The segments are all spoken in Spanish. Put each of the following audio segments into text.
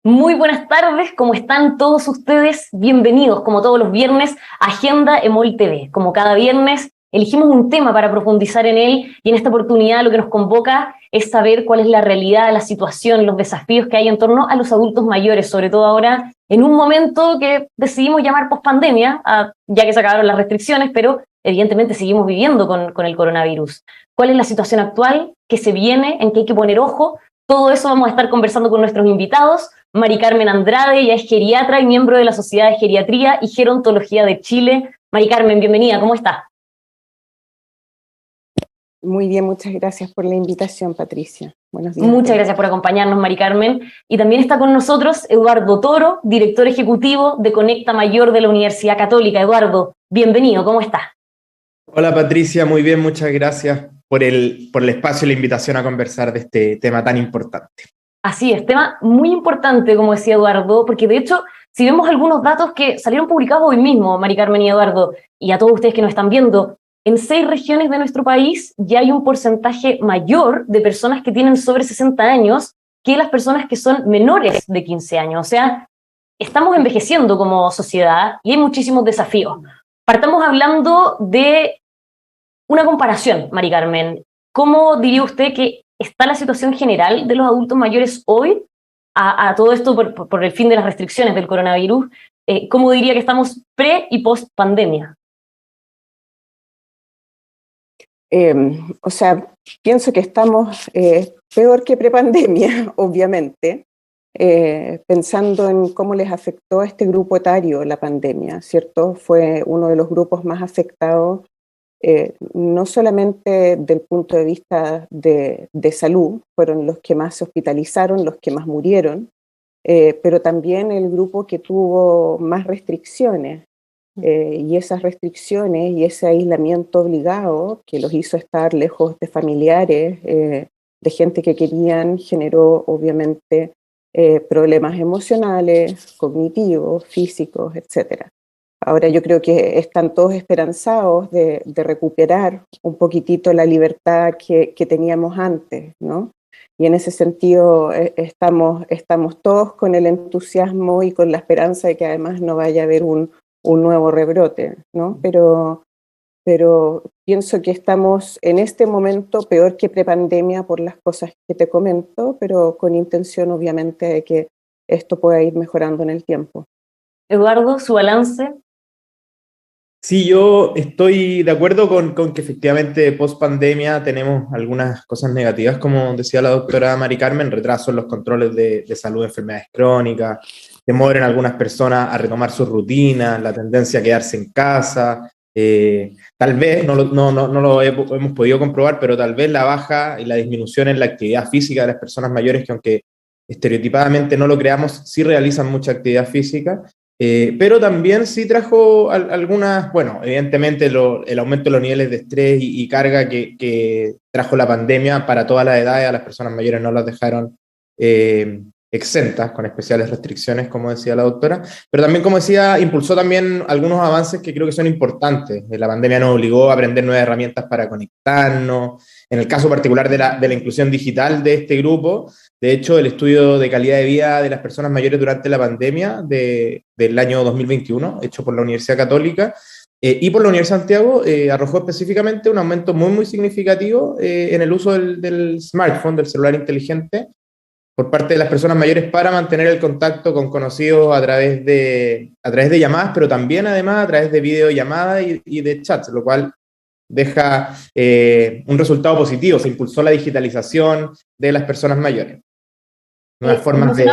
Muy buenas tardes, ¿cómo están todos ustedes? Bienvenidos, como todos los viernes, a Agenda EMOL TV. Como cada viernes, elegimos un tema para profundizar en él y en esta oportunidad lo que nos convoca es saber cuál es la realidad, la situación, los desafíos que hay en torno a los adultos mayores, sobre todo ahora en un momento que decidimos llamar pospandemia, ya que se acabaron las restricciones, pero evidentemente seguimos viviendo con el coronavirus. ¿Cuál es la situación actual? ¿Qué se viene? ¿En qué hay que poner ojo? Todo eso vamos a estar conversando con nuestros invitados. Mari Carmen Andrade, ella es geriatra y miembro de la Sociedad de Geriatría y Gerontología de Chile. Mari Carmen, bienvenida, ¿cómo está? Muy bien, muchas gracias por la invitación, Patricia. Buenos días. Muchas gracias por acompañarnos, Mari Carmen. Y también está con nosotros Eduardo Toro, director ejecutivo de Conecta Mayor de la Universidad Católica. Eduardo, bienvenido, ¿cómo está? Hola Patricia, muy bien, muchas gracias por el espacio y la invitación a conversar de este tema tan importante. Así es, tema muy importante, como decía Eduardo, porque de hecho, si vemos algunos datos que salieron publicados hoy mismo, Mari Carmen y Eduardo, y a todos ustedes que nos están viendo, en 6 regiones de nuestro país ya hay un porcentaje mayor de personas que tienen sobre 60 años que las personas que son menores de 15 años. O sea, estamos envejeciendo como sociedad y hay muchísimos desafíos. Partamos hablando de una comparación, Mari Carmen. ¿Cómo diría usted que está la situación general de los adultos mayores hoy a todo esto por el fin de las restricciones del coronavirus? ¿Cómo diría que estamos pre y post pandemia? Pienso que estamos peor que prepandemia, obviamente, pensando en cómo les afectó a este grupo etario la pandemia, ¿cierto? Fue uno de los grupos más afectados, no solamente del punto de vista de salud, fueron los que más se hospitalizaron, los que más murieron, pero también el grupo que tuvo más restricciones. Y esas restricciones y ese aislamiento obligado que los hizo estar lejos de familiares, de gente que querían, generó obviamente problemas emocionales, cognitivos, físicos, etc. Ahora yo creo que están todos esperanzados de recuperar un poquitito la libertad que teníamos antes, ¿no? Y en ese sentido estamos todos con el entusiasmo y con la esperanza de que además no vaya a haber un nuevo rebrote, ¿no? Pero pienso que estamos en este momento peor que prepandemia por las cosas que te comento, pero con intención obviamente de que esto pueda ir mejorando en el tiempo. Eduardo, su balance. Sí, yo estoy de acuerdo con que efectivamente post pandemia tenemos algunas cosas negativas, como decía la doctora Mari Carmen, retraso en los controles de salud de enfermedades crónicas, temor en algunas personas a retomar sus rutinas, la tendencia a quedarse en casa, tal vez, no lo hemos podido comprobar, pero tal vez la baja y la disminución en la actividad física de las personas mayores, que aunque estereotipadamente no lo creamos, sí realizan mucha actividad física. Pero también sí trajo algunas, bueno, evidentemente el aumento de los niveles de estrés y carga que trajo la pandemia para todas las edades, a las personas mayores no las dejaron exentas, con especiales restricciones, como decía la doctora, pero también, como decía, impulsó también algunos avances que creo que son importantes. La pandemia nos obligó a aprender nuevas herramientas para conectarnos. En el caso particular de la inclusión digital de este grupo, de hecho, el estudio de calidad de vida de las personas mayores durante la pandemia del año 2021, hecho por la Universidad Católica y por la Universidad de Santiago, arrojó específicamente un aumento muy significativo en el uso del smartphone, del celular inteligente, por parte de las personas mayores para mantener el contacto con conocidos a través de llamadas, pero también además a través de videollamadas y de chats, lo cual deja un resultado positivo. Se impulsó la digitalización de las personas mayores. Nuevas formas de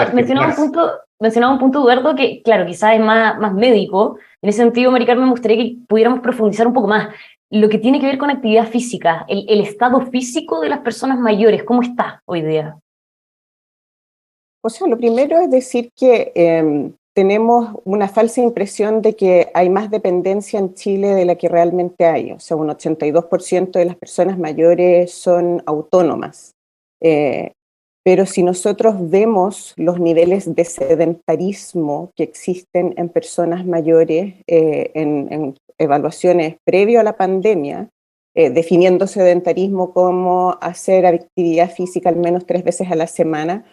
mencionaba un punto, Eduardo, que claro, quizás es más médico. En ese sentido, Mari Carmen, me gustaría que pudiéramos profundizar un poco más. Lo que tiene que ver con actividad física, el estado físico de las personas mayores, ¿cómo está hoy día? O sea, lo primero es decir que tenemos una falsa impresión de que hay más dependencia en Chile de la que realmente hay. O sea, un 82% de las personas mayores son autónomas. Pero si nosotros vemos los niveles de sedentarismo que existen en personas mayores en evaluaciones previo a la pandemia, definiendo sedentarismo como hacer actividad física al menos 3 veces a la semana,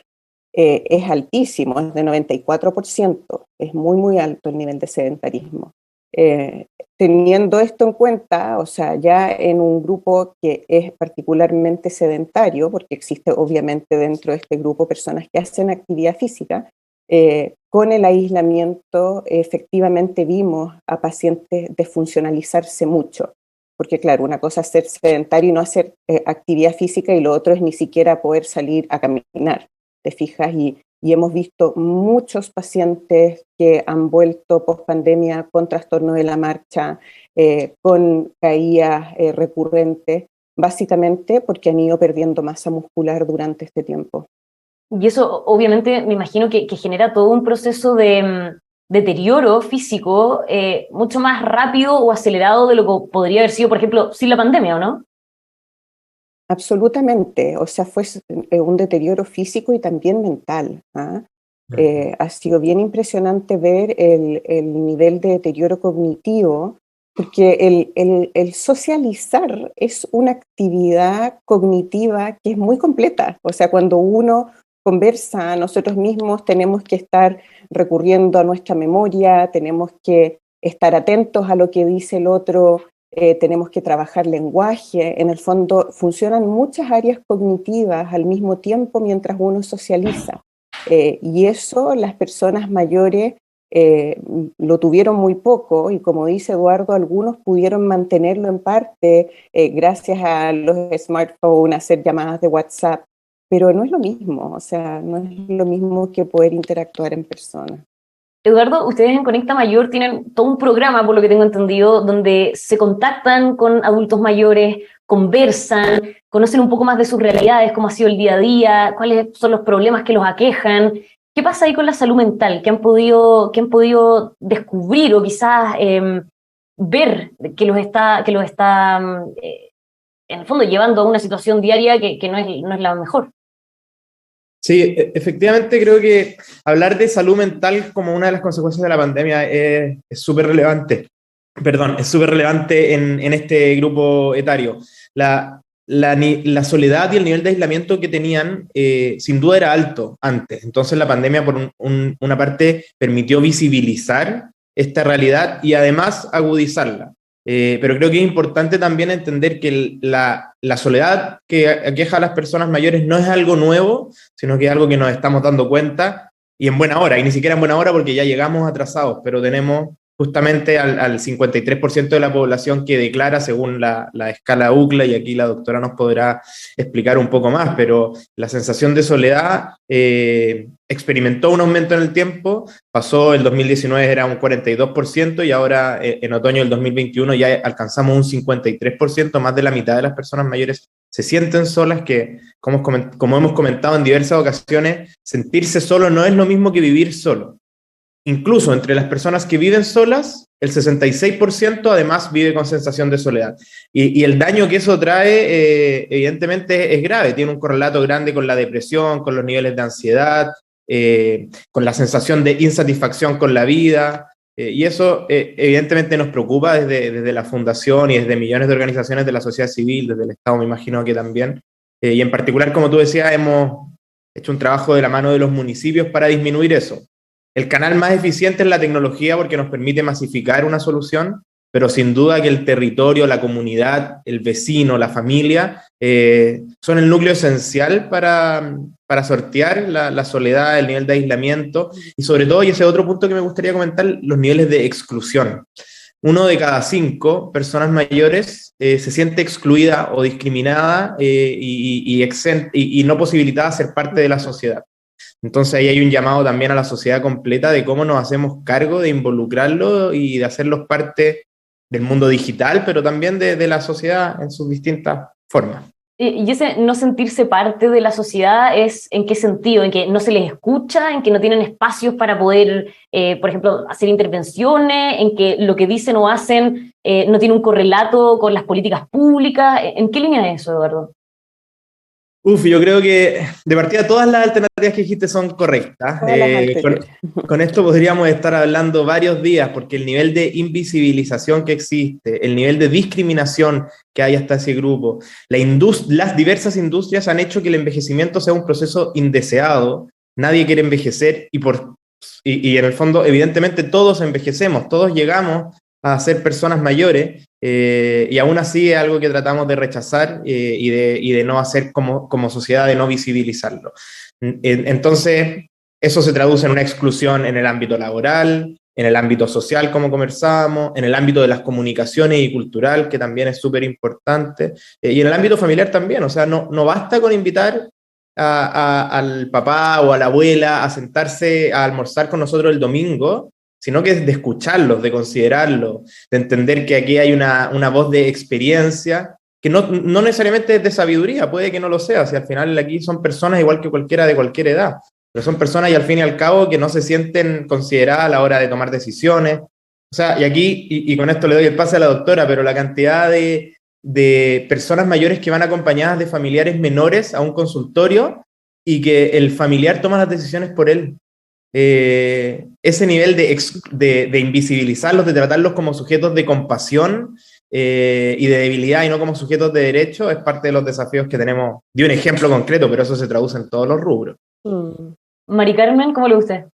es altísimo, es de 94%, es muy, muy alto el nivel de sedentarismo. Teniendo esto en cuenta, o sea, ya en un grupo que es particularmente sedentario, porque existe obviamente dentro de este grupo personas que hacen actividad física, con el aislamiento efectivamente vimos a pacientes desfuncionalizarse mucho, porque claro, una cosa es ser sedentario y no hacer actividad física y lo otro es ni siquiera poder salir a caminar, ¿te fijas? Y hemos visto muchos pacientes que han vuelto post-pandemia con trastorno de la marcha, con caídas recurrentes, básicamente porque han ido perdiendo masa muscular durante este tiempo. Y eso obviamente me imagino que genera todo un proceso de deterioro físico mucho más rápido o acelerado de lo que podría haber sido, por ejemplo, sin la pandemia, ¿o no? Absolutamente, o sea, fue un deterioro físico y también mental. ¿Ah? Ha sido bien impresionante ver el nivel de deterioro cognitivo, porque el socializar es una actividad cognitiva que es muy completa. O sea, cuando uno conversa, nosotros mismos tenemos que estar recurriendo a nuestra memoria, tenemos que estar atentos a lo que dice el otro, tenemos que trabajar lenguaje. En el fondo funcionan muchas áreas cognitivas al mismo tiempo mientras uno socializa. Y eso las personas mayores lo tuvieron muy poco y como dice Eduardo, algunos pudieron mantenerlo en parte gracias a los smartphones, hacer llamadas de WhatsApp, pero no es lo mismo, o sea, no es lo mismo que poder interactuar en persona. Eduardo, ustedes en Conecta Mayor tienen todo un programa, por lo que tengo entendido, donde se contactan con adultos mayores, conversan, conocen un poco más de sus realidades, cómo ha sido el día a día, cuáles son los problemas que los aquejan. ¿Qué pasa ahí con la salud mental? ¿Qué han podido descubrir o quizás ver que los está en el fondo llevando a una situación diaria que no es la mejor? Sí, efectivamente creo que hablar de salud mental como una de las consecuencias de la pandemia es súper relevante. Perdón, es súper relevante en este grupo etario. La soledad y el nivel de aislamiento que tenían sin duda era alto antes. Entonces la pandemia por una parte permitió visibilizar esta realidad y además agudizarla. Pero creo que es importante también entender que la soledad que aqueja a las personas mayores no es algo nuevo, sino que es algo que nos estamos dando cuenta y en buena hora, y ni siquiera en buena hora porque ya llegamos atrasados, pero tenemos justamente al 53% de la población que declara según la escala UCLA, y aquí la doctora nos podrá explicar un poco más, pero la sensación de soledad experimentó un aumento en el tiempo, pasó el 2019 era un 42% y ahora en otoño del 2021 ya alcanzamos un 53%, más de la mitad de las personas mayores se sienten solas, que como hemos comentado en diversas ocasiones, sentirse solo no es lo mismo que vivir solo. Incluso entre las personas que viven solas, el 66% además vive con sensación de soledad. Y el daño que eso trae, evidentemente, es grave. Tiene un correlato grande con la depresión, con los niveles de ansiedad, con la sensación de insatisfacción con la vida. Y eso, evidentemente, nos preocupa desde la Fundación y desde millones de organizaciones de la sociedad civil, desde el Estado, me imagino que también. Y en particular, como tú decías, hemos hecho un trabajo de la mano de los municipios para disminuir eso. El canal más eficiente es la tecnología porque nos permite masificar una solución, pero sin duda que el territorio, la comunidad, el vecino, la familia, son el núcleo esencial para sortear la soledad, el nivel de aislamiento y sobre todo, y ese otro punto que me gustaría comentar, los niveles de exclusión. 1 de cada 5 personas mayores se siente excluida o discriminada y no posibilitada a ser parte de la sociedad. Entonces ahí hay un llamado también a la sociedad completa de cómo nos hacemos cargo de involucrarlo y de hacerlos parte del mundo digital, pero también de la sociedad en sus distintas formas. Y ese no sentirse parte de la sociedad es ¿en qué sentido? ¿En que no se les escucha? ¿En que no tienen espacios para poder, por ejemplo, hacer intervenciones? ¿En que lo que dicen o hacen no tiene un correlato con las políticas públicas? ¿En qué línea es eso, Eduardo? Yo creo que de partida todas las alternativas que dijiste son correctas. Con esto podríamos estar hablando varios días porque el nivel de invisibilización que existe, el nivel de discriminación que hay hasta ese grupo, las diversas industrias han hecho que el envejecimiento sea un proceso indeseado nadie quiere envejecer y en el fondo, evidentemente, todos envejecemos, todos llegamos a ser personas mayores, y aún así es algo que tratamos de rechazar, y de no hacer como sociedad, de no visibilizarlo. Entonces, eso se traduce en una exclusión en el ámbito laboral, en el ámbito social, como conversábamos, en el ámbito de las comunicaciones y cultural, que también es súper importante, y en el ámbito familiar también. O sea, no basta con invitar al papá o a la abuela a sentarse a almorzar con nosotros el domingo, sino que es de escucharlos, de considerarlos, de entender que aquí hay una voz de experiencia, que no necesariamente es de sabiduría, puede que no lo sea, si al final aquí son personas igual que cualquiera de cualquier edad, pero son personas y al fin y al cabo que no se sienten consideradas a la hora de tomar decisiones. O sea, y aquí, y con esto le doy el pase a la doctora, pero la cantidad de personas mayores que van acompañadas de familiares menores a un consultorio y que el familiar toma las decisiones por él. Ese nivel de invisibilizarlos, de tratarlos como sujetos de compasión, y de debilidad y no como sujetos de derecho, es parte de los desafíos que tenemos. Di un ejemplo concreto, pero eso se traduce en todos los rubros. Mari Carmen, ¿cómo le gusta?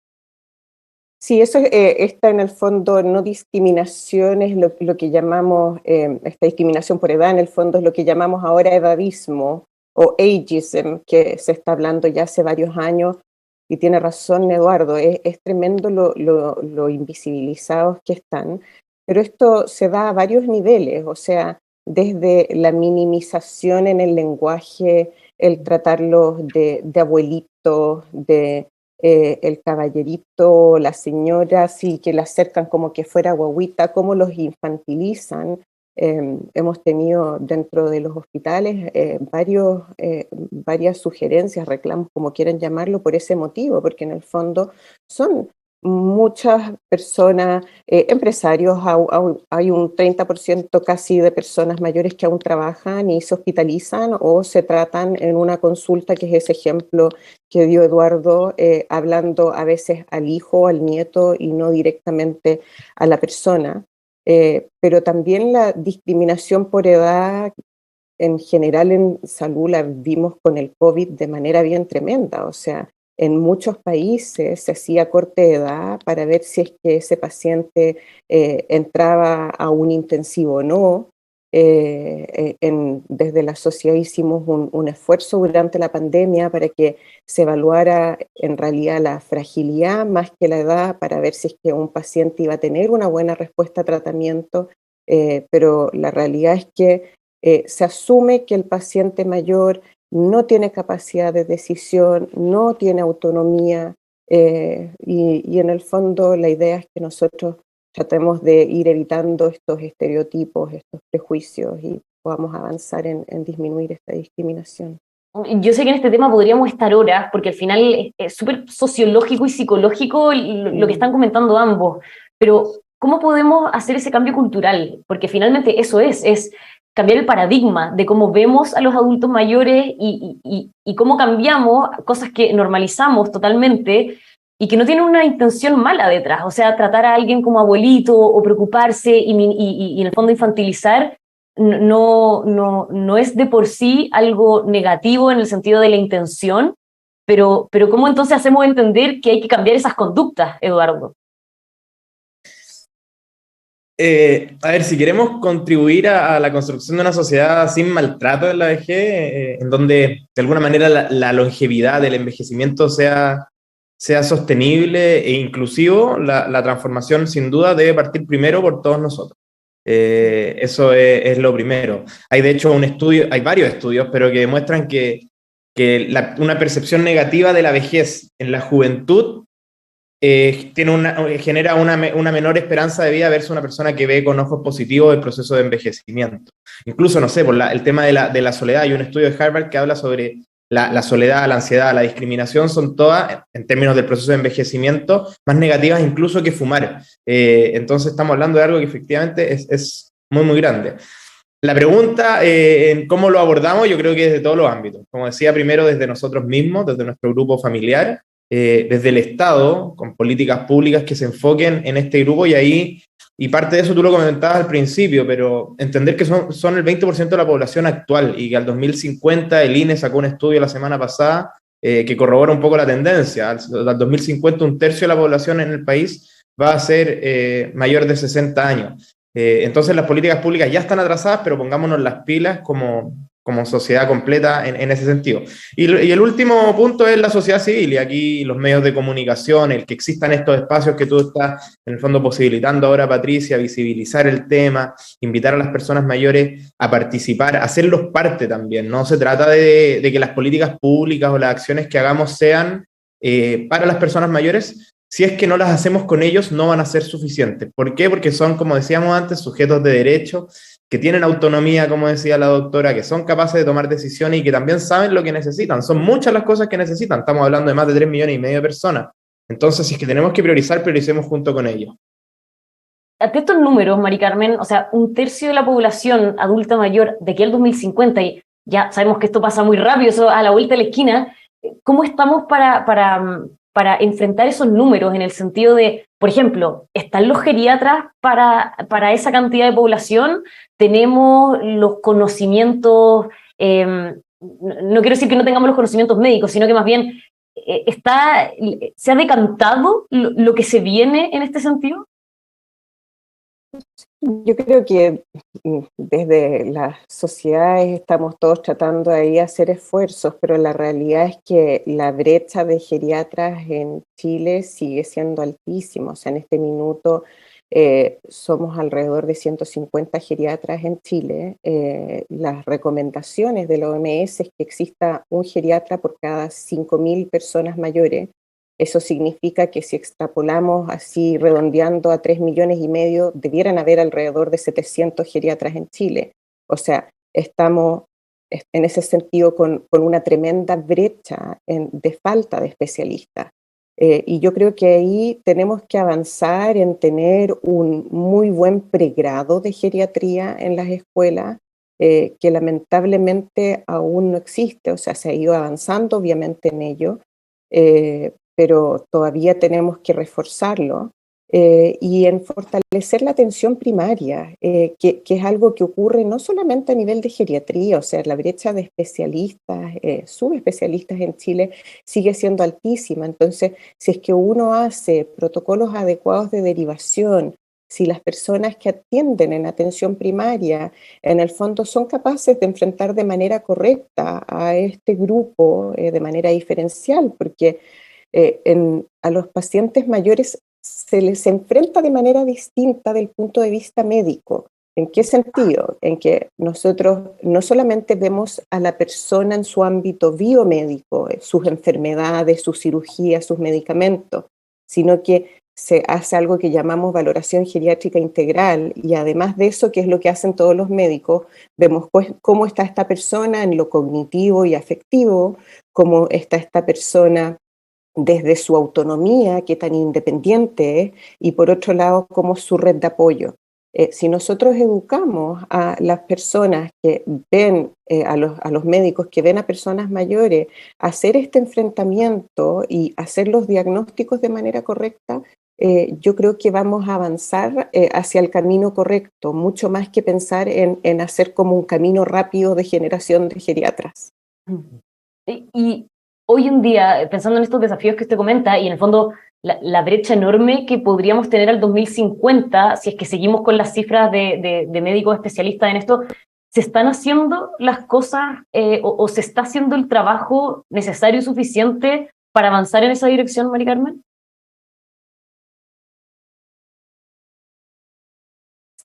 Sí, eso está en el fondo, no discriminación, es lo que llamamos, esta discriminación por edad, en el fondo es lo que llamamos ahora edadismo o ageism, que se está hablando ya hace varios años, y tiene razón Eduardo, es tremendo lo invisibilizados que están, pero esto se da a varios niveles, o sea, desde la minimización en el lenguaje, el tratarlos de abuelitos, el caballerito, la señora, sí, que la acercan como que fuera guaguita, cómo los infantilizan. Hemos tenido dentro de los hospitales varias sugerencias, reclamos, como quieran llamarlo, por ese motivo, porque en el fondo son muchas personas, empresarios, hay un 30% casi de personas mayores que aún trabajan y se hospitalizan o se tratan en una consulta, que es ese ejemplo que dio Eduardo, hablando a veces al hijo, al nieto y no directamente a la persona. Pero también la discriminación por edad en general en salud la vimos con el COVID de manera bien tremenda, o sea, en muchos países se hacía corte de edad para ver si es que ese paciente entraba a un intensivo o no. Desde la sociedad hicimos un esfuerzo durante la pandemia para que se evaluara en realidad la fragilidad más que la edad, para ver si es que un paciente iba a tener una buena respuesta a tratamiento, pero la realidad es que se asume que el paciente mayor no tiene capacidad de decisión, no tiene autonomía, y en el fondo la idea es que nosotros tratemos de ir evitando estos estereotipos, estos prejuicios, y podamos avanzar en disminuir esta discriminación. Yo sé que en este tema podríamos estar horas, porque al final es súper sociológico y psicológico lo que están comentando ambos, pero ¿cómo podemos hacer ese cambio cultural? Porque finalmente eso es cambiar el paradigma de cómo vemos a los adultos mayores y cómo cambiamos cosas que normalizamos totalmente y que no tienen una intención mala detrás. O sea, tratar a alguien como abuelito o preocuparse y en el fondo infantilizar no es de por sí algo negativo en el sentido de la intención, pero ¿cómo entonces hacemos entender que hay que cambiar esas conductas, Eduardo? A ver, si queremos contribuir a la construcción de una sociedad sin maltrato en la vejez, en donde de alguna manera la longevidad del envejecimiento sea sostenible e inclusivo, la transformación sin duda debe partir primero por todos nosotros. Eso es lo primero. Hay de hecho hay varios estudios, pero que demuestran que una percepción negativa de la vejez en la juventud genera una menor esperanza de vida versus una persona que ve con ojos positivos el proceso de envejecimiento. Incluso, no sé, por el tema de la soledad, hay un estudio de Harvard que habla sobre la soledad, la ansiedad, la discriminación, son todas, en términos del proceso de envejecimiento, más negativas incluso que fumar. Entonces estamos hablando de algo que efectivamente es muy, muy grande. La pregunta en cómo lo abordamos, yo creo que desde todos los ámbitos. Como decía, primero desde nosotros mismos, desde nuestro grupo familiar, desde el Estado, con políticas públicas que se enfoquen en este grupo, y parte de eso tú lo comentabas al principio, pero entender que son el 20% de la población actual y que al 2050 el INE sacó un estudio la semana pasada que corrobora un poco la tendencia. Al 2050 un tercio de la población en el país va a ser mayor de 60 años. Entonces las políticas públicas ya están atrasadas, pero pongámonos las pilas como sociedad completa en ese sentido. Y el último punto es la sociedad civil, y aquí los medios de comunicación, el que existan estos espacios que tú estás en el fondo posibilitando ahora, Patricia, visibilizar el tema, invitar a las personas mayores a participar, hacerlos parte también. No se trata de que las políticas públicas o las acciones que hagamos sean para las personas mayores. Si es que no las hacemos con ellos, no van a ser suficientes. ¿Por qué? Porque son, como decíamos antes, sujetos de derecho, que tienen autonomía, como decía la doctora, que son capaces de tomar decisiones y que también saben lo que necesitan. Son muchas las cosas que necesitan. Estamos hablando de más de 3,5 millones de personas. Entonces, si es que tenemos que priorizar, prioricemos junto con ellos. Ante estos números, Mari Carmen, o sea, un tercio de la población adulta mayor de aquí al 2050, y ya sabemos que esto pasa muy rápido, eso a la vuelta de la esquina, ¿cómo estamos para enfrentar esos números en el sentido de, por ejemplo, ¿están los geriatras para esa cantidad de población? ¿Tenemos los conocimientos, no quiero decir que no tengamos los conocimientos médicos, sino que más bien se ha decantado lo que se viene en este sentido? Yo creo que desde las sociedades estamos todos tratando ahí de hacer esfuerzos, pero la realidad es que la brecha de geriatras en Chile sigue siendo altísima. O sea, en este minuto somos alrededor de 150 geriatras en Chile. Las recomendaciones de la OMS es que exista un geriatra por cada 5.000 personas mayores. Eso significa que si extrapolamos así, redondeando a 3,5 millones, debieran haber alrededor de 700 geriatras en Chile. O sea, estamos en ese sentido con una tremenda brecha de falta de especialistas. Y yo creo que ahí tenemos que avanzar en tener un muy buen pregrado de geriatría en las escuelas, que lamentablemente aún no existe. O sea, se ha ido avanzando obviamente en ello, pero todavía tenemos que reforzarlo, y en fortalecer la atención primaria, que es algo que ocurre no solamente a nivel de geriatría. O sea, la brecha de especialistas, subespecialistas en Chile sigue siendo altísima. Entonces, si es que uno hace protocolos adecuados de derivación, si las personas que atienden en atención primaria en el fondo son capaces de enfrentar de manera correcta a este grupo, de manera diferencial, porque a los pacientes mayores se les enfrenta de manera distinta del punto de vista médico. ¿En qué sentido? En que nosotros no solamente vemos a la persona en su ámbito biomédico, sus enfermedades, sus cirugías, sus medicamentos, sino que se hace algo que llamamos valoración geriátrica integral, y además de eso, que es lo que hacen todos los médicos, vemos cómo está esta persona en lo cognitivo y afectivo, cómo está esta persona desde su autonomía, qué tan independiente es, y por otro lado, cómo es su red de apoyo. Si nosotros educamos a las personas que ven, a los médicos que ven a personas mayores, a hacer este enfrentamiento y hacer los diagnósticos de manera correcta, yo creo que vamos a avanzar hacia el camino correcto, mucho más que pensar en hacer como un camino rápido de generación de geriatras. Y hoy en día, pensando en estos desafíos que usted comenta, y en el fondo la brecha enorme que podríamos tener al 2050, si es que seguimos con las cifras de médicos especialistas en esto, ¿se están haciendo las cosas o se está haciendo el trabajo necesario y suficiente para avanzar en esa dirección, Mari Carmen?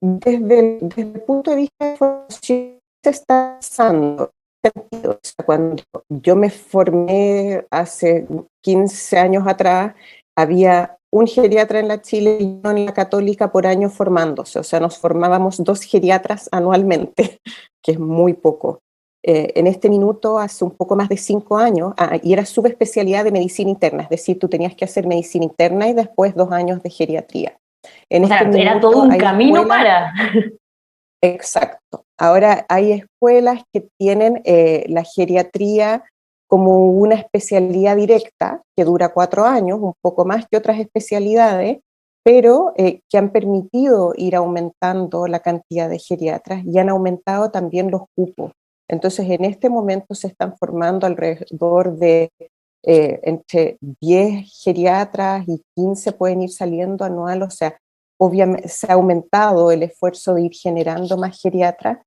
Desde el punto de vista de formación, se está avanzando. O sea, cuando yo me formé hace 15 años atrás, había un geriatra en la Chile y uno en la Católica por año formándose. O sea, nos formábamos 2 geriatras anualmente, que es muy poco. En este minuto, hace un poco más de 5 años, y era subespecialidad de medicina interna, es decir, tú tenías que hacer medicina interna y después 2 años de geriatría. O sea, era todo un camino para... Exacto. Ahora hay escuelas que tienen la geriatría como una especialidad directa que dura 4 años, un poco más que otras especialidades, pero que han permitido ir aumentando la cantidad de geriatras y han aumentado también los cupos. Entonces, en este momento se están formando alrededor de entre 10 geriatras y 15 pueden ir saliendo anual, o sea, obviamente se ha aumentado el esfuerzo de ir generando más geriatras,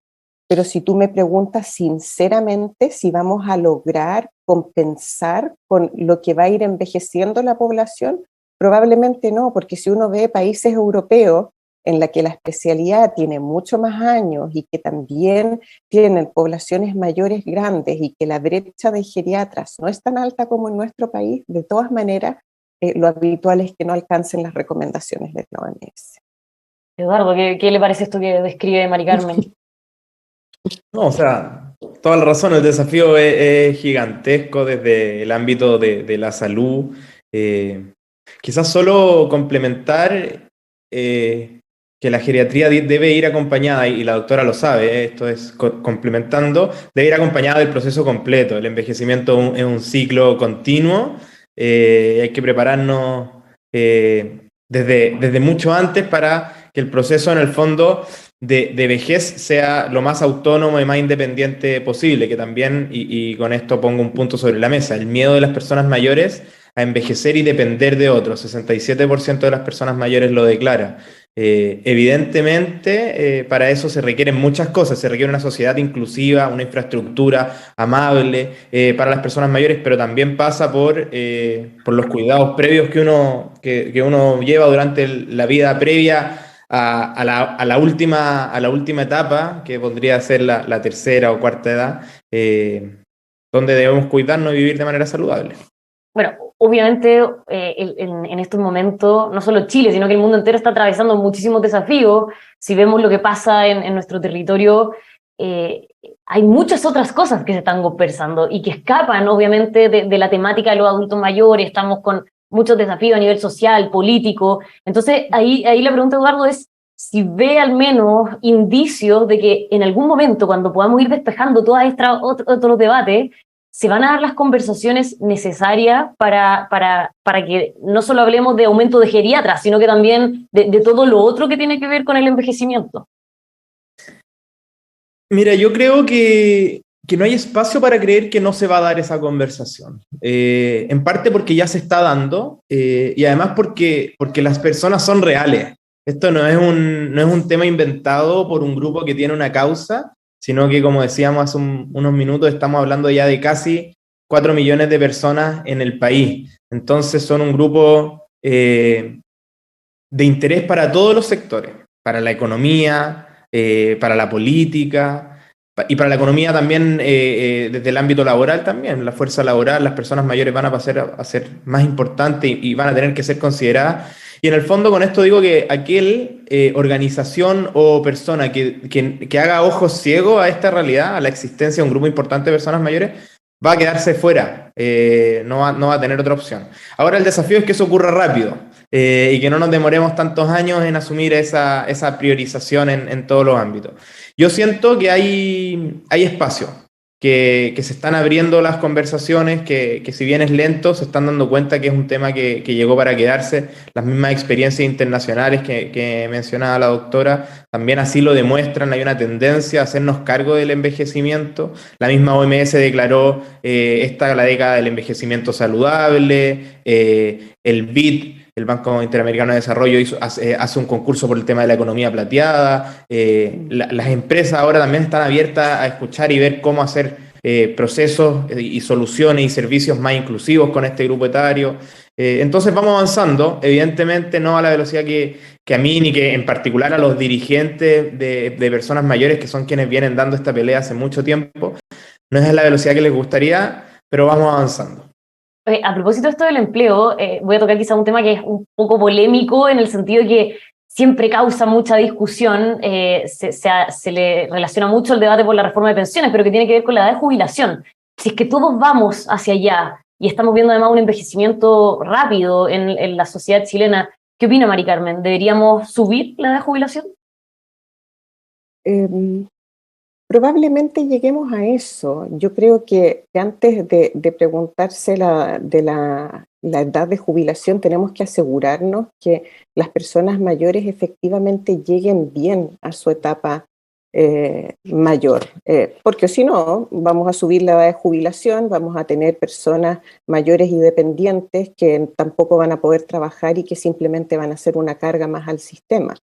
pero si tú me preguntas sinceramente si vamos a lograr compensar con lo que va a ir envejeciendo la población, probablemente no, porque si uno ve países europeos en la que la especialidad tiene mucho más años y que también tienen poblaciones mayores grandes y que la brecha de geriatras no es tan alta como en nuestro país, de todas maneras, lo habitual es que no alcancen las recomendaciones de la OMS. Eduardo, ¿qué le parece esto que describe Mari Carmen? No, o sea, toda la razón, el desafío es gigantesco desde el ámbito de la salud. Quizás solo complementar que la geriatría debe ir acompañada, y la doctora lo sabe, esto es complementando, debe ir acompañada del proceso completo. El envejecimiento es un ciclo continuo, hay que prepararnos desde mucho antes para que el proceso en el fondo de vejez sea lo más autónomo y más independiente posible, que también, y con esto pongo un punto sobre la mesa, el miedo de las personas mayores a envejecer y depender de otros. 67% de las personas mayores lo declara. Evidentemente, para eso se requieren muchas cosas. Se requiere una sociedad inclusiva, una infraestructura amable para las personas mayores, pero también pasa por los cuidados previos que uno lleva durante la vida previa a la última etapa, que podría ser la tercera o cuarta edad, donde debemos cuidarnos y vivir de manera saludable. Bueno, obviamente en estos momentos, no solo Chile, sino que el mundo entero está atravesando muchísimos desafíos. Si vemos lo que pasa en nuestro territorio, hay muchas otras cosas que se están conversando y que escapan, obviamente, de la temática de los adultos mayores. Estamos con muchos desafíos a nivel social, político. Entonces, ahí la pregunta, Eduardo, es si ve al menos indicios de que en algún momento, cuando podamos ir despejando todos estos otros debates, se van a dar las conversaciones necesarias para que no solo hablemos de aumento de geriatras, sino que también de todo lo otro que tiene que ver con el envejecimiento. Mira, yo creo que no hay espacio para creer que no se va a dar esa conversación. En parte porque ya se está dando y además porque las personas son reales. Esto no es un tema inventado por un grupo que tiene una causa, sino que, como decíamos hace unos minutos, estamos hablando ya de casi 4 millones de personas en el país. Entonces son un grupo de interés para todos los sectores, para la economía, para la política y para la economía también, desde el ámbito laboral también. La fuerza laboral, las personas mayores van a pasar a ser más importantes y van a tener que ser consideradas. Y en el fondo con esto digo que aquel organización o persona que haga ojos ciegos a esta realidad, a la existencia de un grupo importante de personas mayores, va a quedarse fuera, no va a tener otra opción. Ahora el desafío es que eso ocurra rápido y que no nos demoremos tantos años en asumir esa priorización en todos los ámbitos. Yo siento que hay espacio, que se están abriendo las conversaciones, que si bien es lento, se están dando cuenta que es un tema que llegó para quedarse. Las mismas experiencias internacionales que mencionaba la doctora también así lo demuestran. Hay una tendencia a hacernos cargo del envejecimiento. La misma OMS declaró esta la década del envejecimiento saludable. El BID, el Banco Interamericano de Desarrollo, hace un concurso por el tema de la economía plateada. Las empresas ahora también están abiertas a escuchar y ver cómo hacer procesos y soluciones y servicios más inclusivos con este grupo etario. Entonces vamos avanzando, evidentemente no a la velocidad que a mí, ni que en particular a los dirigentes de personas mayores, que son quienes vienen dando esta pelea hace mucho tiempo. No es a la velocidad que les gustaría, pero vamos avanzando. A propósito de esto del empleo, voy a tocar quizá un tema que es un poco polémico en el sentido de que siempre causa mucha discusión, se le relaciona mucho el debate por la reforma de pensiones, pero que tiene que ver con la edad de jubilación. Si es que todos vamos hacia allá y estamos viendo además un envejecimiento rápido en la sociedad chilena, ¿qué opina Mari Carmen? ¿Deberíamos subir la edad de jubilación? Probablemente lleguemos a eso. Yo creo que antes de preguntarse de la edad de jubilación, tenemos que asegurarnos que las personas mayores efectivamente lleguen bien a su etapa mayor, porque si no, vamos a subir la edad de jubilación, vamos a tener personas mayores y dependientes que tampoco van a poder trabajar y que simplemente van a ser una carga más al sistema.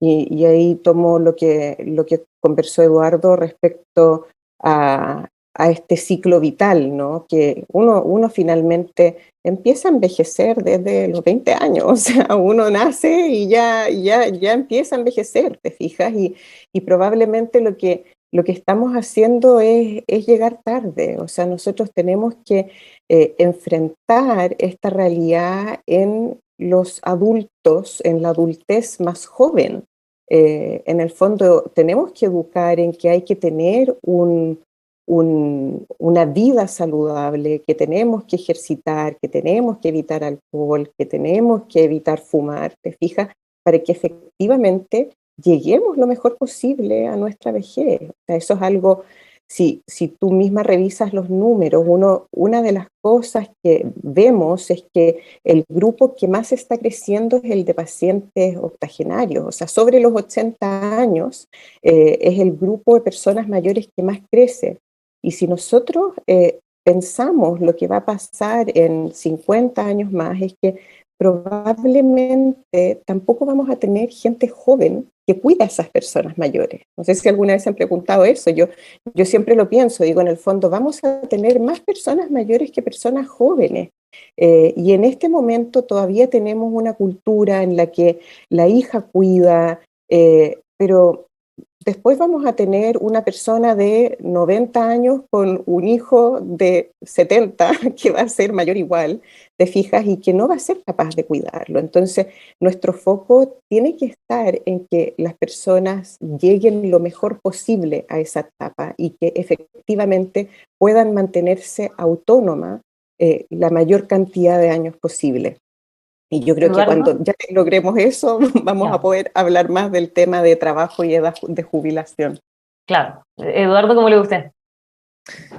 Y ahí tomo lo que conversó Eduardo respecto a este ciclo vital, ¿no? Que uno finalmente empieza a envejecer desde los 20 años, o sea, uno nace y ya empieza a envejecer, ¿te fijas? Y probablemente lo que estamos haciendo es llegar tarde, o sea, nosotros tenemos que enfrentar esta realidad en los adultos, en la adultez más joven. En el fondo tenemos que educar en que hay que tener una vida saludable, que tenemos que ejercitar, que tenemos que evitar alcohol, que tenemos que evitar fumar, ¿te fijas? Para que efectivamente lleguemos lo mejor posible a nuestra vejez. O sea, eso es algo, si tú misma revisas los números, una de las cosas que vemos es que el grupo que más está creciendo es el de pacientes octogenarios, o sea, sobre los 80 años es el grupo de personas mayores que más crece. Y si nosotros pensamos lo que va a pasar en 50 años más, es que probablemente tampoco vamos a tener gente joven que cuida a esas personas mayores. No sé si alguna vez se han preguntado eso, yo siempre lo pienso, digo, en el fondo vamos a tener más personas mayores que personas jóvenes. Y en este momento todavía tenemos una cultura en la que la hija cuida, pero después vamos a tener una persona de 90 años con un hijo de 70 que va a ser mayor igual, te fijas, y que no va a ser capaz de cuidarlo. Entonces, nuestro foco tiene que estar en que las personas lleguen lo mejor posible a esa etapa y que efectivamente puedan mantenerse autónomas la mayor cantidad de años posible. Y yo creo que cuando ya logremos eso, vamos a poder hablar más del tema de trabajo y edad de jubilación. Claro. Eduardo, ¿cómo le gusta?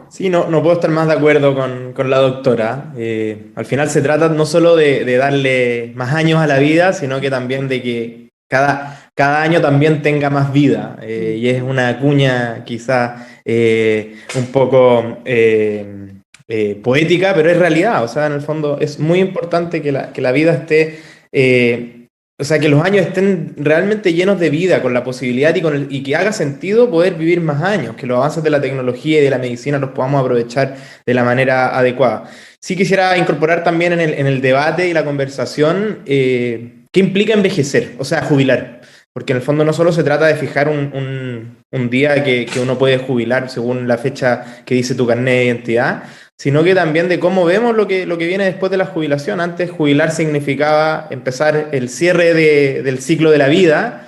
Sí, no puedo estar más de acuerdo con la doctora. Al final se trata no solo de darle más años a la vida, sino que también de que cada año también tenga más vida. Y es una cuña quizá un poco poética, pero es realidad. O sea, en el fondo es muy importante que la vida esté... o sea, que los años estén realmente llenos de vida, con la posibilidad y que haga sentido poder vivir más años, que los avances de la tecnología y de la medicina los podamos aprovechar de la manera adecuada. Sí quisiera incorporar también en el debate y la conversación qué implica envejecer, o sea, jubilar. Porque en el fondo no solo se trata de fijar un día que uno puede jubilar según la fecha que dice tu carnet de identidad, sino que también de cómo vemos lo que viene después de la jubilación. Antes jubilar significaba empezar el cierre del ciclo de la vida,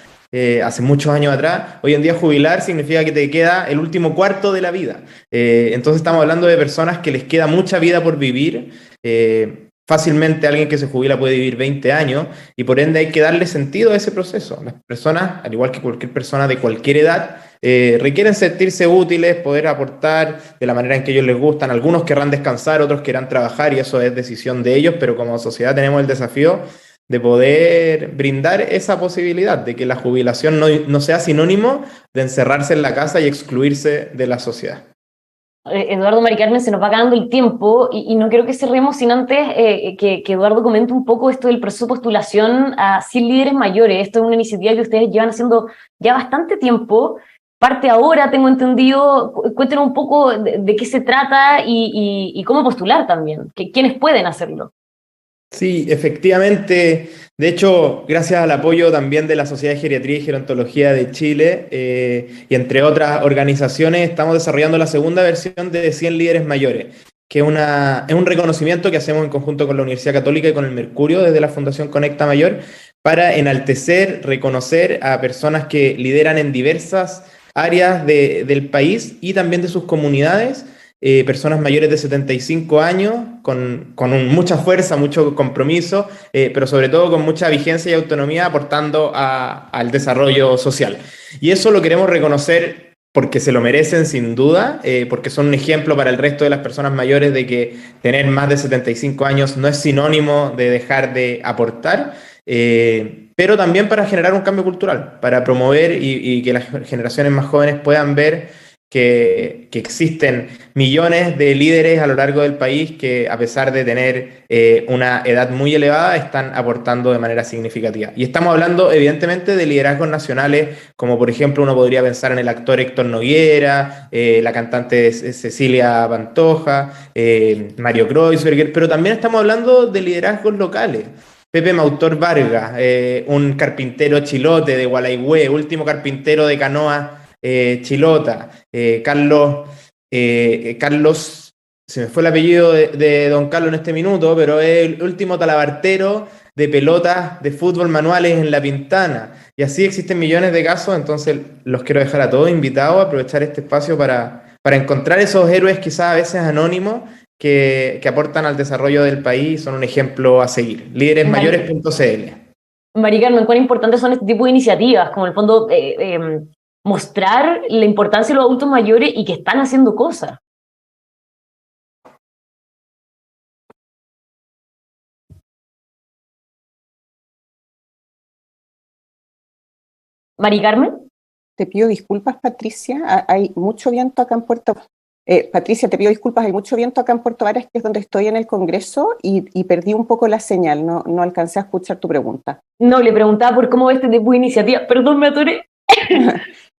hace muchos años atrás. Hoy en día jubilar significa que te queda el último cuarto de la vida. Entonces estamos hablando de personas que les queda mucha vida por vivir. Fácilmente alguien que se jubila puede vivir 20 años y por ende hay que darle sentido a ese proceso. Las personas, al igual que cualquier persona de cualquier edad, requieren sentirse útiles, poder aportar de la manera en que ellos les gustan. Algunos querrán descansar, otros querrán trabajar y eso es decisión de ellos, pero como sociedad tenemos el desafío de poder brindar esa posibilidad de que la jubilación no sea sinónimo de encerrarse en la casa y excluirse de la sociedad. Eduardo, Mari Carmen, se nos va acabando el tiempo y no quiero que cerremos sin antes que Eduardo comente un poco esto del proceso de postulación a 100 líderes mayores. Esto es una iniciativa que ustedes llevan haciendo ya bastante tiempo. Parte ahora, tengo entendido. Cuéntenos un poco de qué se trata y cómo postular también, quiénes pueden hacerlo. Sí, efectivamente. De hecho, gracias al apoyo también de la Sociedad de Geriatría y Gerontología de Chile y entre otras organizaciones, estamos desarrollando la segunda versión de 100 líderes mayores, que es un reconocimiento que hacemos en conjunto con la Universidad Católica y con el Mercurio desde la Fundación Conecta Mayor para enaltecer, reconocer a personas que lideran en diversas áreas del país y también de sus comunidades. Personas mayores de 75 años, con mucha fuerza, mucho compromiso, pero sobre todo con mucha vigencia y autonomía aportando al desarrollo social. Y eso lo queremos reconocer porque se lo merecen sin duda, porque son un ejemplo para el resto de las personas mayores de que tener más de 75 años no es sinónimo de dejar de aportar. pero también para generar un cambio cultural, para promover y que las generaciones más jóvenes puedan ver que existen millones de líderes a lo largo del país que, a pesar de tener una edad muy elevada, están aportando de manera significativa. Y estamos hablando, evidentemente, de liderazgos nacionales, como por ejemplo uno podría pensar en el actor Héctor Noguera, la cantante Cecilia Pantoja, Mario Kreuzberger, pero también estamos hablando de liderazgos locales. Pepe Mautor Vargas, un carpintero chilote de Gualaigüe, último carpintero de canoa chilota, Carlos, se me fue el apellido de don Carlos en este minuto, pero es el último talabartero de pelotas de fútbol manuales en La Pintana. Y así existen millones de casos, entonces los quiero dejar a todos invitados a aprovechar este espacio para encontrar esos héroes quizás a veces anónimos que aportan al desarrollo del país, son un ejemplo a seguir. Líderesmayores.cl. Mari Carmen, cuán importantes son este tipo de iniciativas, como en el fondo mostrar la importancia de los adultos mayores y que están haciendo cosas. Mari Carmen. Te pido disculpas, Patricia, hay mucho viento acá en Puerto... Patricia, te pido disculpas, hay mucho viento acá en Puerto Varas, que es donde estoy en el Congreso, y perdí un poco la señal, no alcancé a escuchar tu pregunta. No, le preguntaba por cómo este tipo de iniciativa, perdón, me atoré.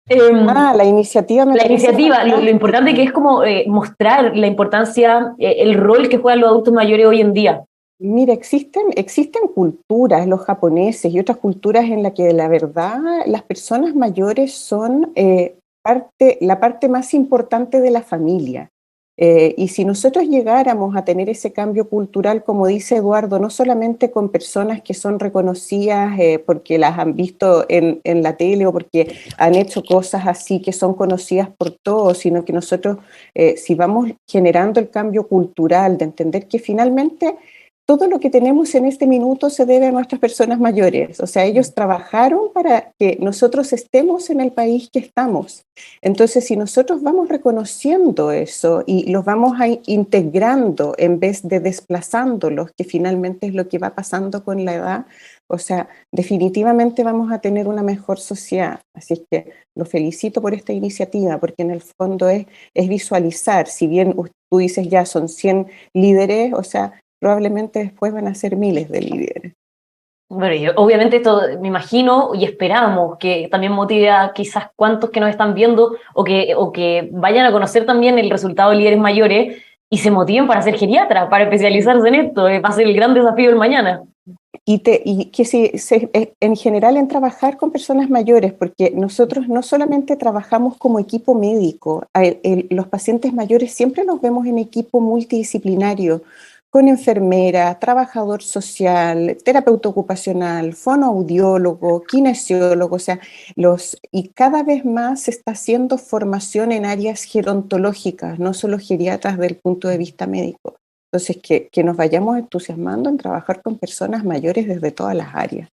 La iniciativa. La iniciativa, lo importante que es como mostrar la importancia, el rol que juegan los adultos mayores hoy en día. Mira, existen culturas, los japoneses y otras culturas en las que la verdad las personas mayores son la parte más importante de la familia. Y si nosotros llegáramos a tener ese cambio cultural, como dice Eduardo, no solamente con personas que son reconocidas porque las han visto en la tele o porque han hecho cosas así que son conocidas por todos, sino que nosotros, si vamos generando el cambio cultural de entender que finalmente todo lo que tenemos en este minuto se debe a nuestras personas mayores. O sea, ellos trabajaron para que nosotros estemos en el país que estamos. Entonces, si nosotros vamos reconociendo eso y los vamos integrando en vez de desplazándolos, que finalmente es lo que va pasando con la edad, o sea, definitivamente vamos a tener una mejor sociedad. Así es que lo felicito por esta iniciativa, porque en el fondo es visualizar, si bien tú dices ya son 100 líderes, o sea, probablemente después van a ser miles de líderes. Bueno, obviamente esto me imagino y esperamos que también motive a quizás cuantos que nos están viendo o que vayan a conocer también el resultado de líderes mayores y se motiven para ser geriatras, para especializarse en esto, va a ser el gran desafío del mañana. Y que en general en trabajar con personas mayores, porque nosotros no solamente trabajamos como equipo médico, los pacientes mayores siempre los vemos en equipo multidisciplinario, con enfermera, trabajador social, terapeuta ocupacional, fonoaudiólogo, kinesiólogo, o sea, y cada vez más se está haciendo formación en áreas gerontológicas, no solo geriatras desde el punto de vista médico. Entonces, que nos vayamos entusiasmando en trabajar con personas mayores desde todas las áreas.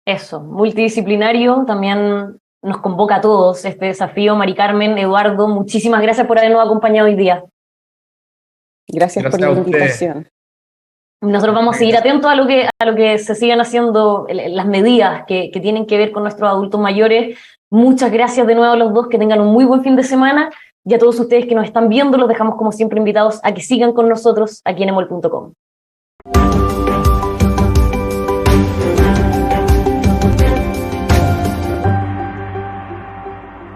Eso, multidisciplinario, también nos convoca a todos este desafío. Mari Carmen, Eduardo, muchísimas gracias por habernos acompañado hoy día. Gracias por la invitación. Nosotros vamos a seguir atentos a lo que se sigan haciendo, las medidas que tienen que ver con nuestros adultos mayores. Muchas gracias de nuevo a los dos, que tengan un muy buen fin de semana, y a todos ustedes que nos están viendo los dejamos como siempre invitados a que sigan con nosotros aquí en emol.com.